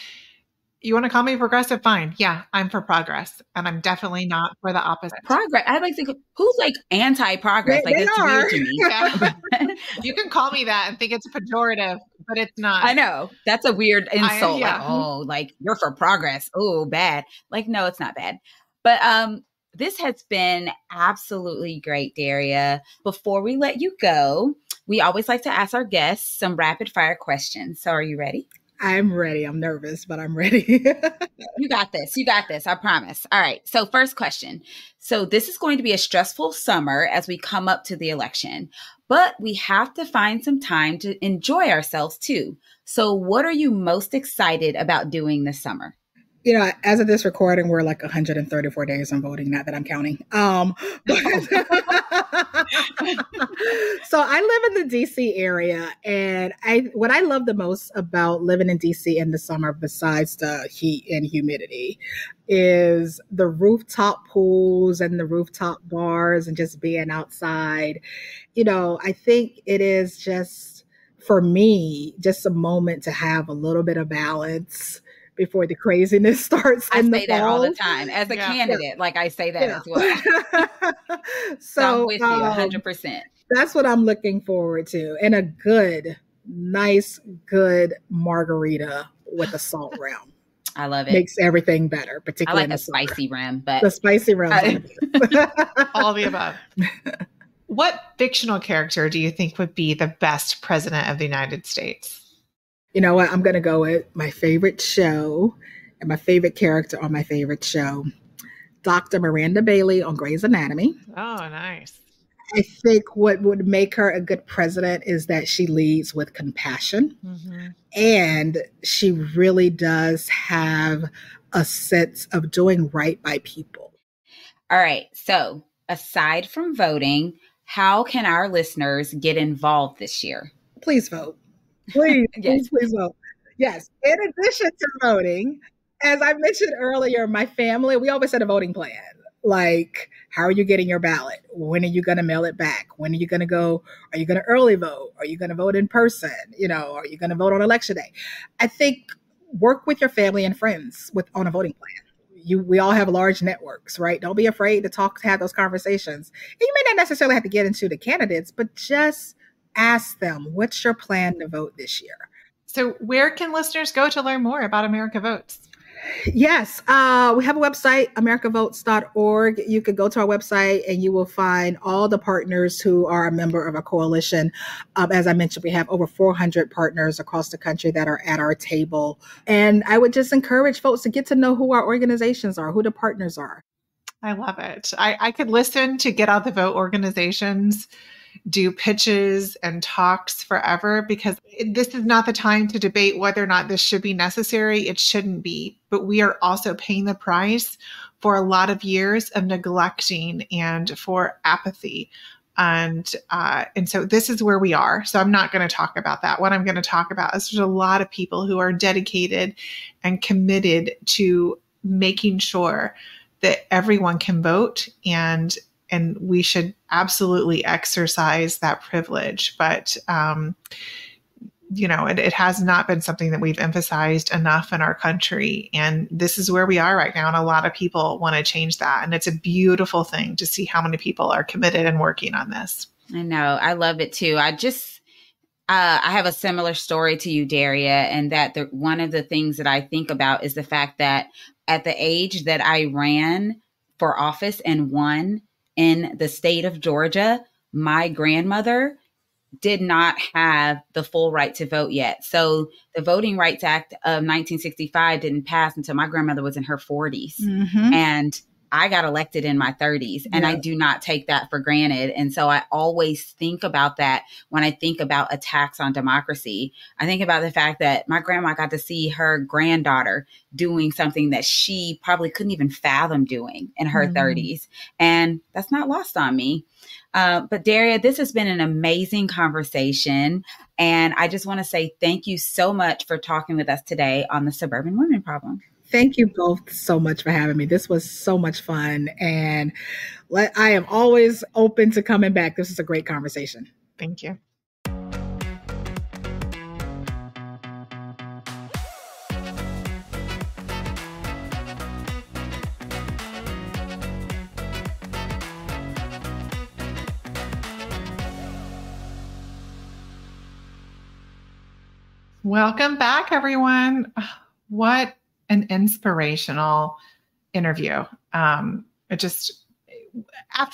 You want to call me progressive? Fine. Yeah, I'm for progress. And I'm definitely not for the opposite. Progress. I think who's anti-progress? They it's are. weird to me. Yeah. You can call me that and think it's pejorative, but it's not. I know. That's a weird insult. Yeah. You're for progress. Oh, bad. No, it's not bad. But this has been absolutely great, Daria. Before we let you go, we always like to ask our guests some rapid fire questions. So are you ready? I'm ready. I'm nervous, but I'm ready. You got this. I promise. All right. So first question. So this is going to be a stressful summer as we come up to the election, but we have to find some time to enjoy ourselves too. So what are you most excited about doing this summer? As of this recording, we're 134 days on voting, not that I'm counting. So I live in the DC area, and what I love the most about living in DC in the summer, besides the heat and humidity, is the rooftop pools and the rooftop bars and just being outside. I think it is just, for me, just a moment to have a little bit of balance before the craziness starts in the fall. I say that all the time. As a candidate, I say that as well. So I'm with you 100%. That's what I'm looking forward to. And a nice, good margarita with a salt rim. I love it. Makes everything better, particularly the spicy rim. But the spicy rim. All the above. What fictional character do you think would be the best president of the United States? You know what? I'm going to go with my favorite show and my favorite character on my favorite show, Dr. Miranda Bailey on Grey's Anatomy. Oh, nice. I think what would make her a good president is that she leads with compassion. Mm-hmm. And she really does have a sense of doing right by people. All right. So aside from voting, how can our listeners get involved this year? Please vote. Please, Yes. please vote. Yes. In addition to voting, as I mentioned earlier, my family, we always had a voting plan. Like, how are you getting your ballot? When are you going to mail it back? When are you going to go? Are you going to early vote? Are you going to vote in person? Are you going to vote on election day? I think work with your family and friends on a voting plan. We all have large networks, right? Don't be afraid to have those conversations. And you may not necessarily have to get into the candidates, but just ask them, what's your plan to vote this year? So where can listeners go to learn more about America Votes? Yes, we have a website, americavotes.org. You could go to our website and you will find all the partners who are a member of a coalition. As I mentioned, we have over 400 partners across the country that are at our table. And I would just encourage folks to get to know who our organizations are, who the partners are. I love it. I could listen to Get Out the Vote organizations do pitches and talks forever, because this is not the time to debate whether or not this should be necessary. It shouldn't be, but we are also paying the price for a lot of years of neglecting and for apathy. And so this is where we are. So I'm not going to talk about that. What I'm going to talk about is there's a lot of people who are dedicated and committed to making sure that everyone can vote, and we should absolutely exercise that privilege. But, it has not been something that we've emphasized enough in our country. And this is where we are right now. And a lot of people want to change that. And it's a beautiful thing to see how many people are committed and working on this. I know. I love it too. I have a similar story to you, Daria, and that one of the things that I think about is the fact that at the age that I ran for office and won in the state of Georgia, my grandmother did not have the full right to vote yet. So the Voting Rights Act of 1965 didn't pass until my grandmother was in her 40s. Mm-hmm. And I got elected in my 30s, and I do not take that for granted. And so I always think about that when I think about attacks on democracy. I think about the fact that my grandma got to see her granddaughter doing something that she probably couldn't even fathom doing in her 30s. And that's not lost on me. But Daria, this has been an amazing conversation. And I just want to say thank you so much for talking with us today on the Suburban Women Problem. Thank you both so much for having me. This was so much fun. And I am always open to coming back. This is a great conversation. Thank you. Welcome back, everyone. What an inspirational interview. After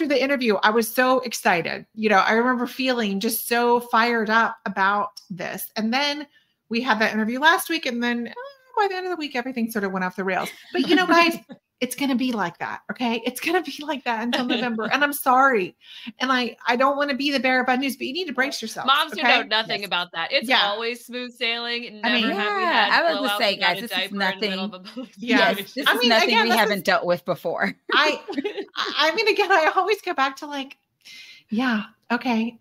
the interview, I was so excited. I remember feeling just so fired up about this. And then we had that interview last week, and then by the end of the week, everything sort of went off the rails. But guys, it's going to be like that. Okay. It's going to be like that until November. And I'm sorry. And I don't want to be the bearer of bad news, but you need to brace yourself. Moms who know nothing about that. It's always smooth sailing. Never have we had I was to say, guys, this is nothing. This is nothing again, we haven't dealt with before. Again, I always go back to okay.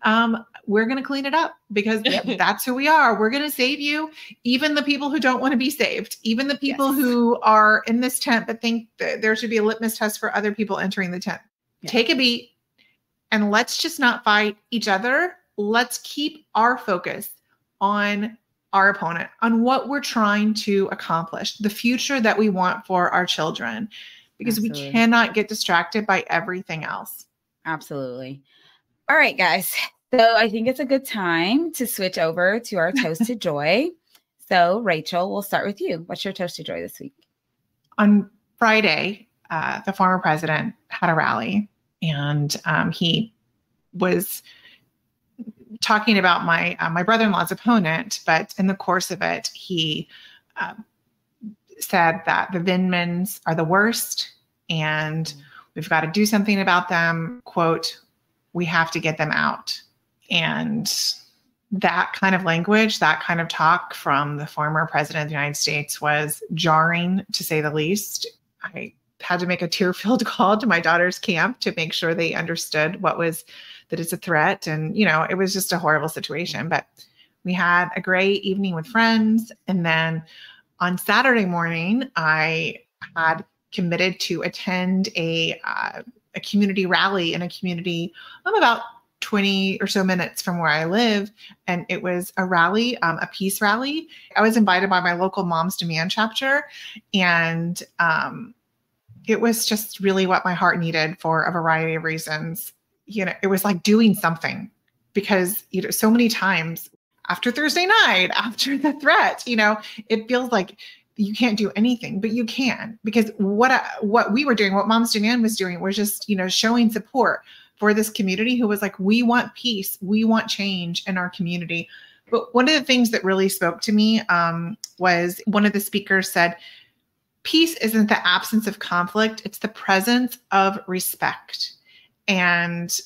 We're going to clean it up because that's who we are. We're going to save you. Even the people who don't want to be saved, even the people who are in this tent, but think that there should be a litmus test for other people entering the tent. Yeah. Take a beat and let's just not fight each other. Let's keep our focus on our opponent, on what we're trying to accomplish, the future that we want for our children, because we cannot get distracted by everything else. Absolutely. All right, guys. So I think it's a good time to switch over to our Toast to Joy. So Rachel, we'll start with you. What's your Toast to Joy this week? On Friday, the former president had a rally, and he was talking about my brother-in-law's opponent. But in the course of it, he said that the Vindmans are the worst, and we've got to do something about them. Quote, "We have to get them out." And that kind of language, that kind of talk from the former president of the United States was jarring, to say the least. I had to make a tear-filled call to my daughter's camp to make sure they understood that it's a threat. And, it was just a horrible situation. But We had a great evening with friends. And then on Saturday morning, I had committed to attend a community rally in a community about 20 or so minutes from where I live. And it was a rally, a peace rally. I was invited by my local Moms Demand chapter. And it was just really what my heart needed for a variety of reasons. It was like doing something, because, so many times after Thursday night, after the threat, it feels like you can't do anything, but you can, because what we were doing, what Moms Demand was doing, was just, showing support for this community who was like, we want peace, we want change in our community. But one of the things that really spoke to me was one of the speakers said, peace isn't the absence of conflict, it's the presence of respect. And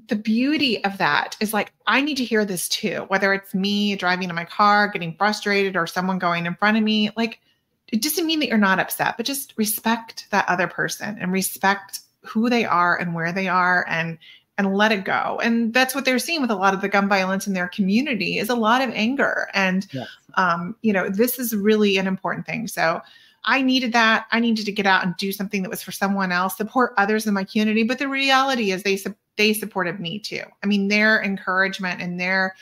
the beauty of that is like, I need to hear this too, whether it's me driving in my car, getting frustrated, or someone going in front of me. Like, it doesn't mean that you're not upset, but just respect that other person and respect who they are and where they are, and let it go. And that's what they're seeing with a lot of the gun violence in their community, is a lot of anger. And, this is really an important thing. So I needed that. I needed to get out and do something that was for someone else, support others in my community. But the reality is they supported me too. I mean, their encouragement and their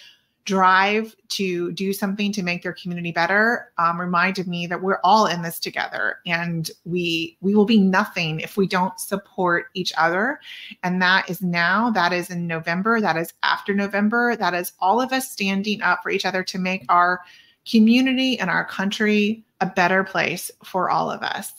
drive to do something to make their community better reminded me that we're all in this together, and we will be nothing if we don't support each other. And that is now, that is in November, that is after November, that is all of us standing up for each other to make our community and our country a better place for all of us.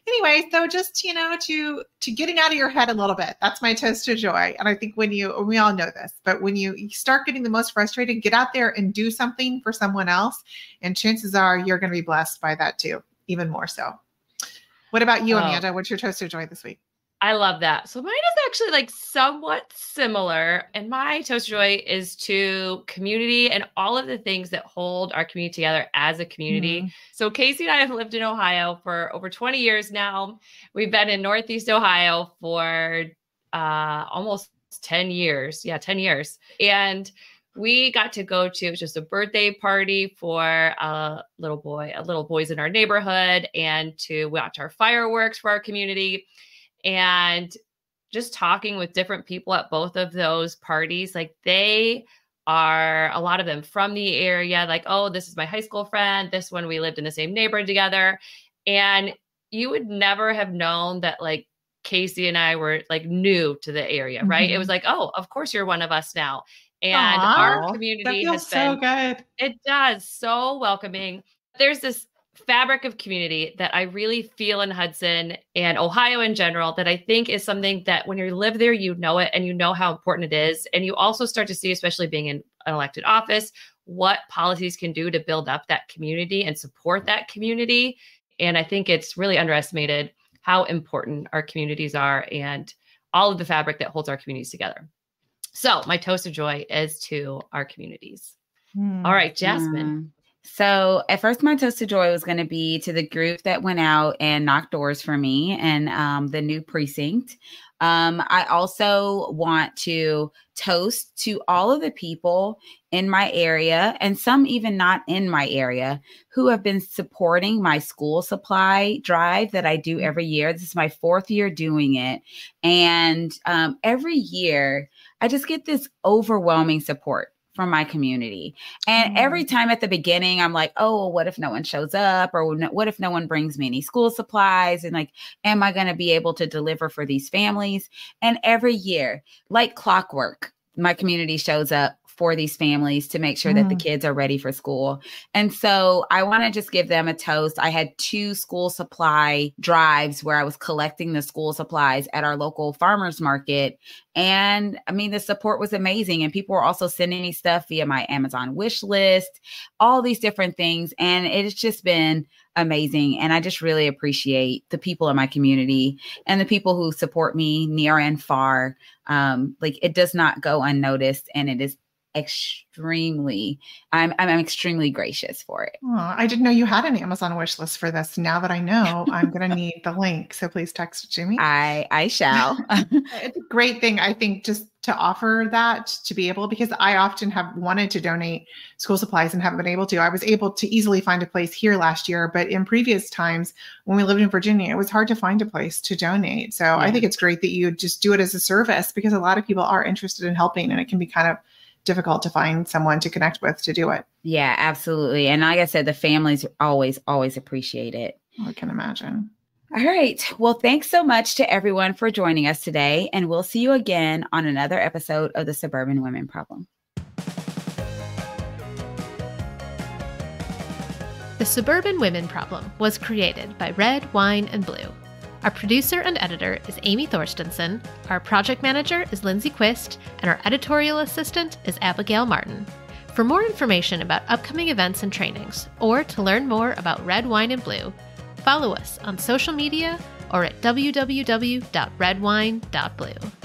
Anyway, so just, to getting out of your head a little bit, that's my toast to joy. And I think we all know this, but when you start getting the most frustrated, get out there and do something for someone else. And chances are you're going to be blessed by that too, even more so. What about you, Amanda? What's your toast to joy this week? I love that. So mine is actually like somewhat similar. And my toast of joy is to community and all of the things that hold our community together as a community. Mm-hmm. So Casey and I have lived in Ohio for over 20 years now. We've been in Northeast Ohio for almost 10 years. Yeah, 10 years. And we got to go to just a birthday party for little boys in our neighborhood, and to watch our fireworks for our community. And just talking with different people at both of those parties, like they are, a lot of them from the area, like, oh, this is my high school friend. This one, we lived in the same neighborhood together. And you would never have known that like Casey and I were like new to the area, right? Mm-hmm. It was like, oh, of course you're one of us now. And our community has been so good. It does. So welcoming. There's this fabric of community that I really feel in Hudson and Ohio in general, that I think is something that when you live there, you know it, and you know how important it is. And you also start to see, especially being in an elected office, what policies can do to build up that community and support that community. And I think it's really underestimated how important our communities are and all of the fabric that holds our communities together. So my toast of joy is to our communities. All right, Jasmine. So at first, my toast of joy was going to be to the group that went out and knocked doors for me and the new precinct. I also want to toast to all of the people in my area, and some even not in my area, who have been supporting my school supply drive that I do every year. This is my 4th year doing it. And every year, I just get this overwhelming support from my community. And every time at the beginning, I'm like, oh, well, what if no one shows up? Or what if no one brings me any school supplies? And like, am I going to be able to deliver for these families? And every year, like clockwork, my community shows up for these families to make sure that the kids are ready for school. And so I want to just give them a toast. I had 2 school supply drives where I was collecting the school supplies at our local farmers market. And I mean, the support was amazing. And people were also sending me stuff via my Amazon wish list, all these different things. And it's just been amazing. And I just really appreciate the people in my community and the people who support me near and far. Like, it does not go unnoticed, and it is I'm extremely gracious for it. Oh, I didn't know you had an Amazon wish list for this. Now that I know, I'm going to need the link. So please text it to me. I shall. It's a great thing, I think, just to offer that, to be able, because I often have wanted to donate school supplies and haven't been able to. I was able to easily find a place here last year, but in previous times when we lived in Virginia, it was hard to find a place to donate. So I think it's great that you just do it as a service, because a lot of people are interested in helping, and it can be kind of difficult to find someone to connect with to do it. Yeah, absolutely. And like I said, the families always appreciate it. I can imagine. All right. Well, thanks so much to everyone for joining us today. And we'll see you again on another episode of the Suburban Women Problem. The Suburban Women Problem was created by Red, Wine, and Blue. Our producer and editor is Amy Thorstensen. Our project manager is Lindsay Quist. And our editorial assistant is Abigail Martin. For more information about upcoming events and trainings, or to learn more about Red, Wine, and Blue, follow us on social media or at www.redwine.blue.